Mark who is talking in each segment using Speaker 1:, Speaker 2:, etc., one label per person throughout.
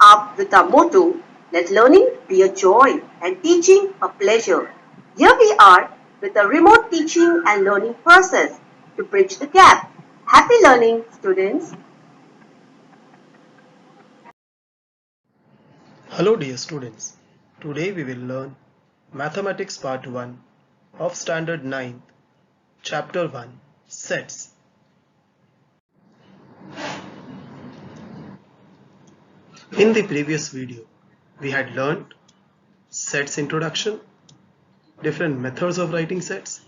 Speaker 1: up with our motto, let learning be a joy and teaching a pleasure. Here we are with a remote teaching and learning process to bridge the gap. Happy learning, students.
Speaker 2: Hello dear students, today we will learn Mathematics Part 1 of Standard 9, Chapter 1, Sets. In the previous video, we had learned sets introduction, different methods of writing sets,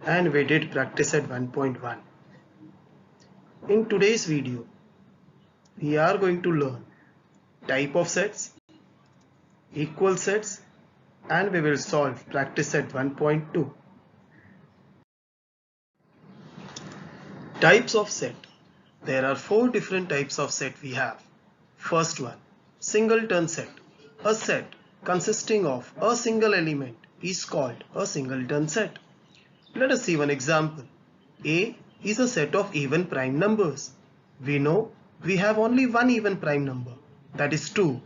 Speaker 2: and we did practice at 1.1. In today's video, we are going to learn type of sets, equal sets, and we will solve practice at 1.2. Types of set. There are 4 different types of set we have. First one, singleton set. A set consisting of a single element is called a singleton set. Let us see one example. A is a set of even prime numbers. We know we have only one even prime number, that is 2.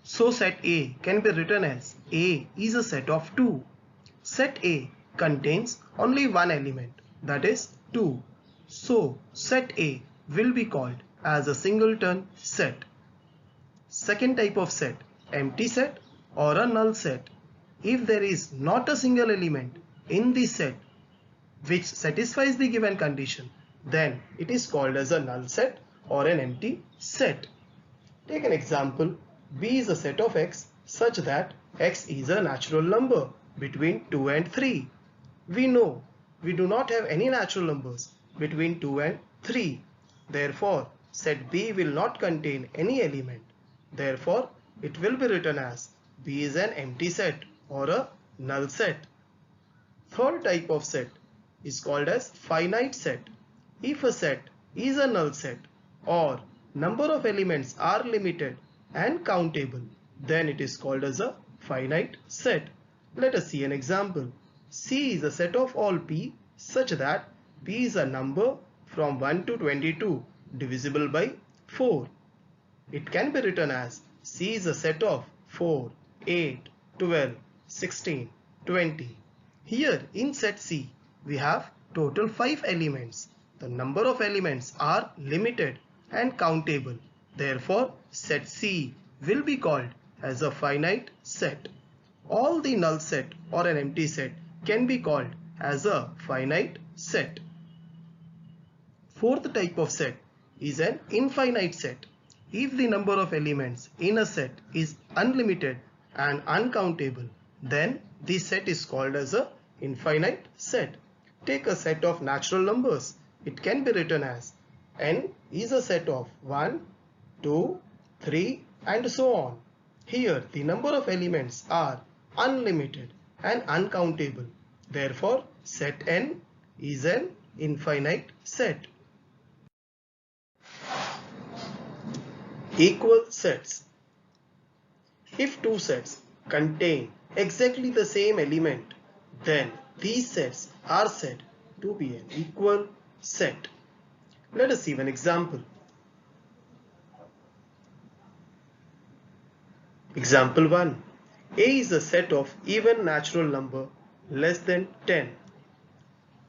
Speaker 2: So set A can be written as A is a set of 2. Set A contains only one element, that is 2. So set A will be called as a singleton set. Second type of set, empty set or a null set. If there is not a single element in the set which satisfies the given condition, then it is called as a null set or an empty set. Take an example. B is a set of x such that x is a natural number between 2 and 3. We know we do not have any natural numbers between 2 and 3. Therefore, set B will not contain any element. Therefore, it will be written as B is an empty set or a null set. Third type of set is called as finite set. If a set is a null set or number of elements are limited and countable, then it is called as a finite set. Let us see an example. C is a set of all P such that P is a number from 1 to 22 divisible by 4. It can be written as C is a set of 4, 8, 12, 16, 20. Here in set C, we have total 5 elements. The number of elements are limited and countable. Therefore, set C will be called as a finite set. All the null set or an empty set can be called as a finite set. Fourth type of set is an infinite set. If the number of elements in a set is unlimited and uncountable, then the set is called as a infinite set. Take a set of natural numbers. It can be written as n is a set of 1, 2, 3 and so on. Here the number of elements are unlimited and uncountable. Therefore, set n is an infinite set. Equal sets. If two sets contain exactly the same element, then these sets are said to be an equal set. Let us see one example. Example 1. A is a set of even natural number less than 10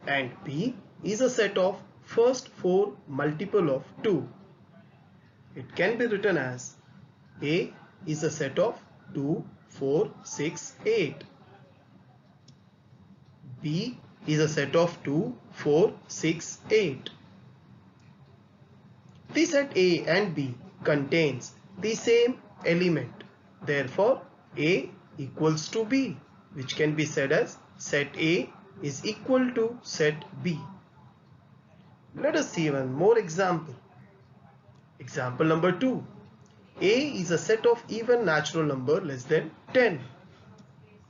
Speaker 2: and B is a set of first 4 multiple of 2. It can be written as A is a set of 2, 4, 6, 8. B is a set of 2, 4, 6, 8. The set A and B contains the same element. Therefore, A equals to B, which can be said as set A is equal to set B. Let us see one more example. Example number 2. A is a set of even natural number less than 10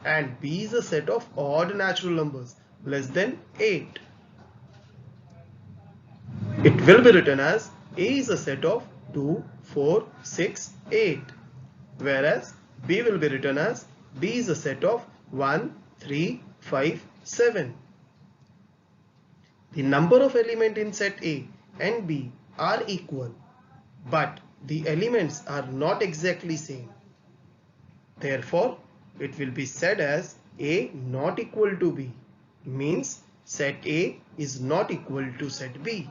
Speaker 2: and B is a set of odd natural numbers less than 8. It will be written as A is a set of 2, 4, 6, 8, whereas B will be written as B is a set of 1, 3, 5, 7. The number of elements in set A and B are equal, but the elements are not exactly same. Therefore, it will be said as A not equal to B, means set A is not equal to set B.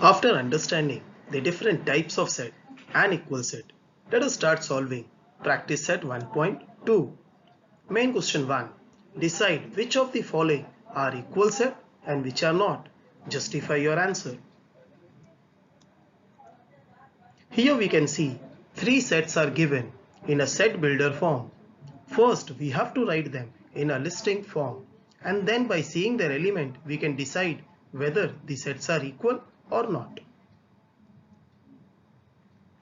Speaker 2: After understanding the different types of set and equal set, let us start solving practice set 1.2. Main question 1. Decide which of the following are equal set and which are not. Justify your answer. Here we can see 3 sets are given in a set builder form. First, we have to write them in a listing form, and then by seeing their element we can decide whether the sets are equal or not.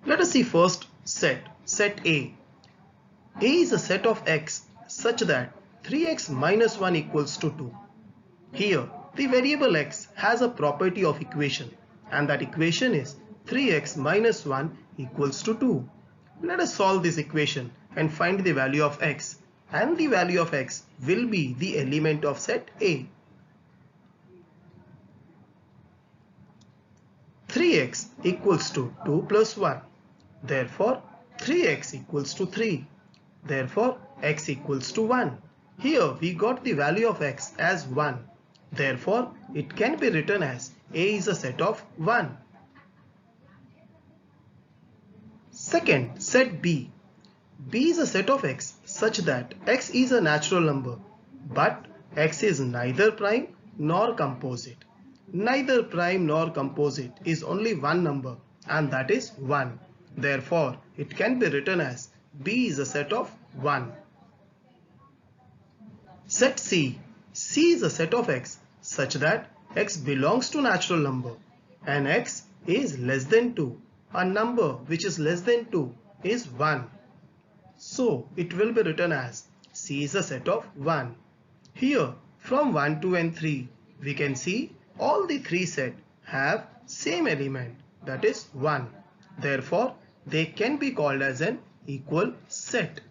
Speaker 2: Let us see first set A. A is a set of x such that 3x minus 1 equals to 2. Here the variable x has a property of equation, and that equation is 3x minus 1 equals to 2. Let us solve this equation and find the value of x, and the value of x will be the element of set A. 3x equals to 2 plus 1. Therefore, 3x equals to 3. Therefore, x equals to 1. Here we got the value of x as 1. Therefore, it can be written as A is a set of 1. Second, set B. B is a set of x such that x is a natural number, but x is neither prime nor composite. Neither prime nor composite is only one number, and that is 1. Therefore, it can be written as B is a set of 1. Set C. C is a set of x such that x belongs to natural number and x is less than 2. A number which is less than 2 is 1. So, it will be written as C is a set of 1. Here, from 1, 2 and 3, we can see all the 3 sets have same element, that is 1. Therefore, they can be called as an equal set.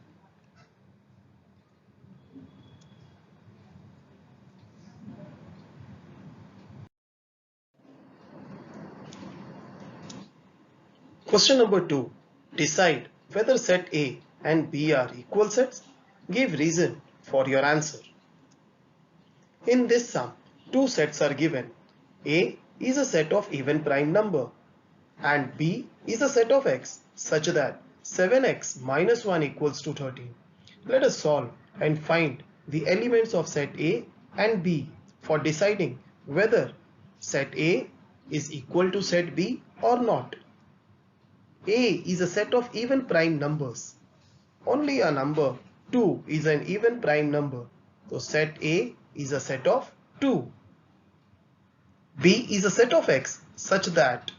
Speaker 2: Question number 2. Decide whether set A and B are equal sets. Give reason for your answer. In this sum, 2 sets are given. A is a set of even prime number and B is a set of x such that 7x minus 1 equals to 13. Let us solve and find the elements of set A and B for deciding whether set A is equal to set B or not. A is a set of even prime numbers. Only a number 2 is an even prime number. So set A is a set of 2. B is a set of x such that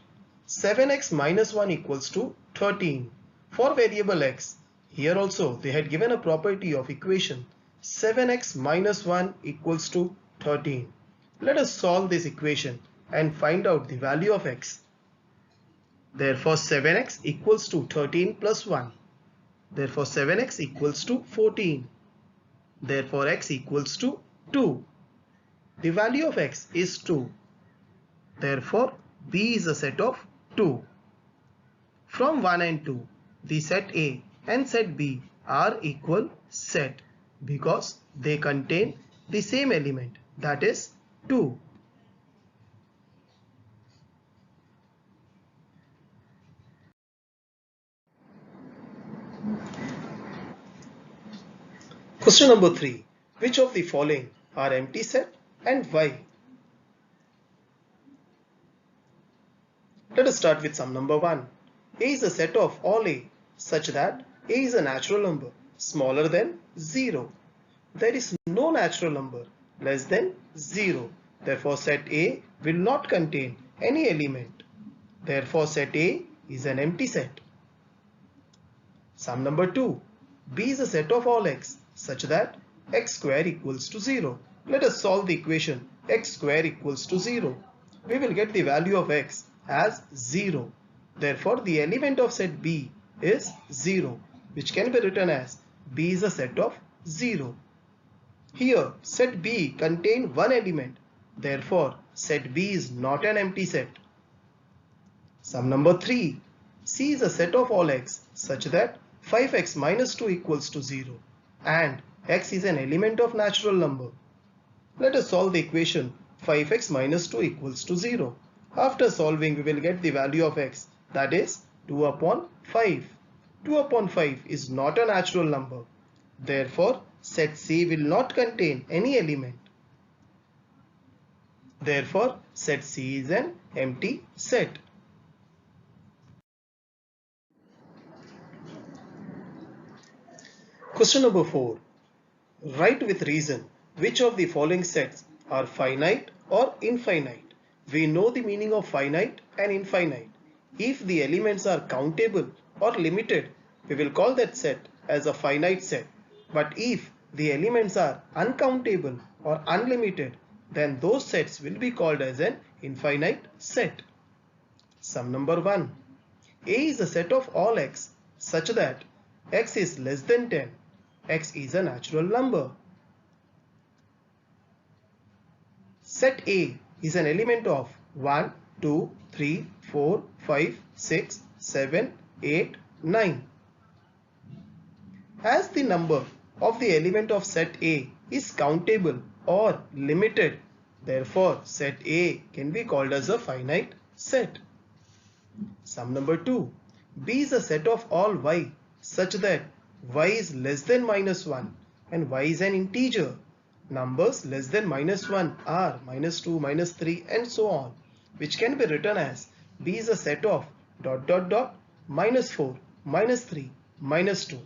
Speaker 2: 7x minus 1 equals to 13. For variable x, here also they had given a property of equation 7x minus 1 equals to 13. Let us solve this equation and find out the value of x. Therefore, 7x equals to 13 plus 1. Therefore, 7x equals to 14. Therefore, x equals to 2. The value of x is 2. Therefore, B is a set of 2. From 1 and 2, the set A and set B are equal set because they contain the same element, that is 2. Question number 3. Which of the following are empty set and why? Let us start with sum number 1. A is a set of all A such that A is a natural number smaller than 0. There is no natural number less than 0. Therefore, set A will not contain any element. Therefore, set A is an empty set. Sum number 2. B is a set of all x such that x square equals to 0. Let us solve the equation x square equals to 0. We will get the value of x as 0. Therefore, the element of set B is 0, which can be written as B is a set of 0. Here, set B contains one element. Therefore, set B is not an empty set. Sum number 3. C is a set of all x such that 5x minus 2 equals to 0 and x is an element of natural number. Let us solve the equation 5x minus 2 equals to 0. After solving, we will get the value of x, that is 2 upon 5. 2 upon 5 is not a natural number. Therefore, set C will not contain any element. Therefore, set C is an empty set. Question number 4. Write with reason which of the following sets are finite or infinite. We know the meaning of finite and infinite. If the elements are countable or limited, we will call that set as a finite set. But if the elements are uncountable or unlimited, then those sets will be called as an infinite set. Sum number 1. A is a set of all x such that x is less than 10. X is a natural number. Set A is an element of 1, 2, 3, 4, 5, 6, 7, 8, 9. As the number of the element of set A is countable or limited, therefore set A can be called as a finite set. Sum number 2. B is a set of all y such that y is less than minus 1 and y is an integer. Numbers less than minus 1 are minus 2, minus 3 and so on, which can be written as B is a set of ... minus 4, minus 3, minus 2.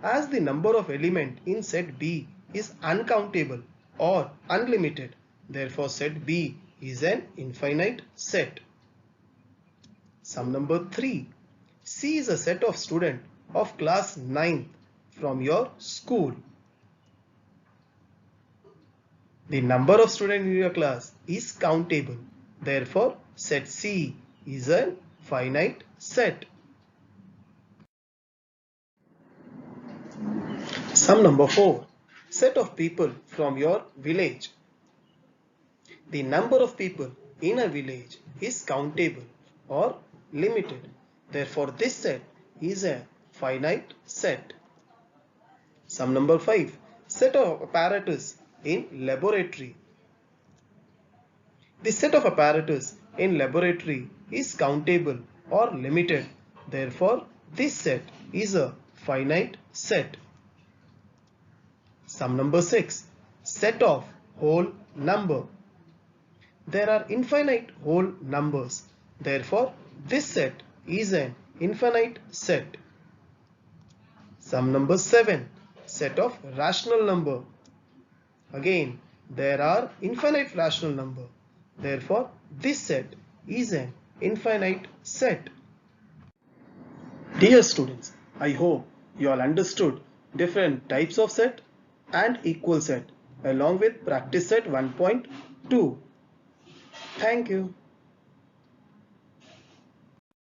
Speaker 2: As the number of element in set B is uncountable or unlimited, therefore set B is an infinite set. Sum number 3. C is a set of students of class 9th from your school. The number of students in your class is countable. Therefore, set C is a finite set. Sum number 4. Set of people from your village. The number of people in a village is countable or limited. Therefore, this set is a finite set. Sum number 5. Set of apparatus in laboratory. The set of apparatus in laboratory is countable or limited. Therefore, this set is a finite set. Sum number 6. Set of whole number. There are infinite whole numbers. Therefore, this set is an infinite set. Sum number 7. Set of rational number. Again, there are infinite rational number. Therefore, this set is an infinite set. Dear students, I hope you all understood different types of set and equal set along with practice set 1.2. Thank you.